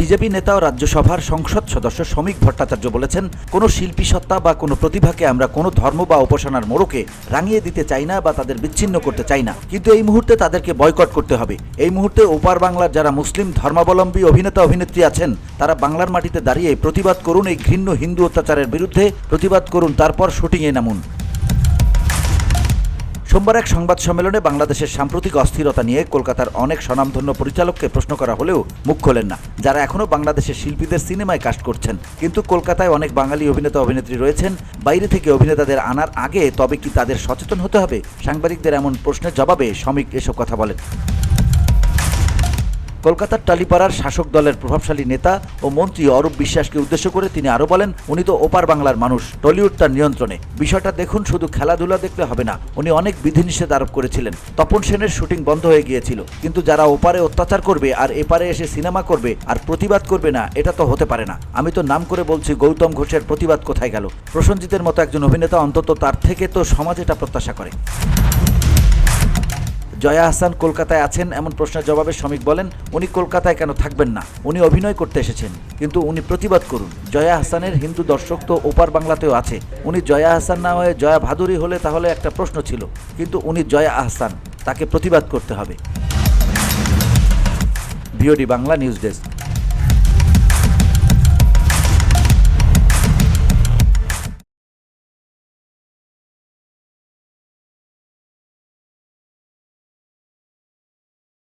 BJP নেতা ও রাজ্যসভার সংসদ সদস্য শ্রমিক ভট্টাচার্য বলেছেন, কোনো শিল্পী সত্তা বা কোনো প্রতিভাকে আমরা কোনো ধর্ম বা উপাসনার মোড়কে রাঙিয়ে দিতে চাই না বা তাদের বিচ্ছিন্ন করতে চাই না, কিন্তু এই মুহূর্তে তাদেরকে বয়কট করতে হবে। এই মুহূর্তে ওপার বাংলার যারা মুসলিম ধর্মাবলম্বী অভিনেতা অভিনেত্রী আছেন তারা বাংলার মাটিতে দাঁড়িয়ে প্রতিবাদ করুন এই ঘৃণ্য হিন্দু অত্যাচারের বিরুদ্ধে, প্রতিবাদ করুন, তারপর শুটিংয়ে নামুন। সোমবার এক সংবাদ সম্মেলনে বাংলাদেশের সাম্প্রতিক অস্থিরতা নিয়ে কলকাতার অনেক স্বনামধন্য পরিচালককে প্রশ্ন করা হলেও মুখ খোলেন না, যারা এখনও বাংলাদেশের শিল্পীদের সিনেমায় কাস্ট করছেন। কিন্তু কলকাতায় অনেক বাঙালি অভিনেতা অভিনেত্রী রয়েছেন, বাইরে থেকে অভিনেতাদের আনার আগে তবে কি তাদের সচেতন হতে হবে? সাংবাদিকদের এমন প্রশ্নের জবাবে শ্রমিক এসব কথা বলেন। কলকাতার টালিপাড়ার শাসক দলের প্রভাবশালী নেতা ও মন্ত্রী অরূপ বিশ্বাসকে উদ্দেশ্য করে তিনি আরও বলেন, উনি তো ওপার বাংলার মানুষ, টলিউড তার নিয়ন্ত্রণে। বিষয়টা দেখুন, শুধু খেলাধুলা দেখলে হবে না, উনি অনেক বিধিনিষেধ আরোপ করেছিলেন। তপন সেনের শুটিং বন্ধ হয়ে গিয়েছিল, কিন্তু যারা ওপারে অত্যাচার করবে আর এপারে এসে সিনেমা করবে আর প্রতিবাদ করবে না, এটা তো হতে পারে না। আমি তো নাম করে বলছি, গৌতম ঘোষের প্রতিবাদ কোথায় গেল? প্রসেনজিতের মতো একজন অভিনেতা অন্তত তার থেকে তো সমাজ এটা প্রত্যাশা করে। জয়া আহসান কলকাতায় আছেন এমন প্রশ্নের জবাবে শ্রমিক বলেন, উনি কলকাতায় কেন থাকবেন না? উনি অভিনয় করতে এসেছেন, কিন্তু উনি প্রতিবাদ করুন। জয়া আহসানের হিন্দু দর্শক তো ওপার বাংলাতেও আছে। উনি জয়া আহসান না হয়ে জয়া ভাদুরী হলে তাহলে একটা প্রশ্ন ছিল, কিন্তু উনি জয়া আহসান, তাকে প্রতিবাদ করতে হবে। VOD Bangla news desk.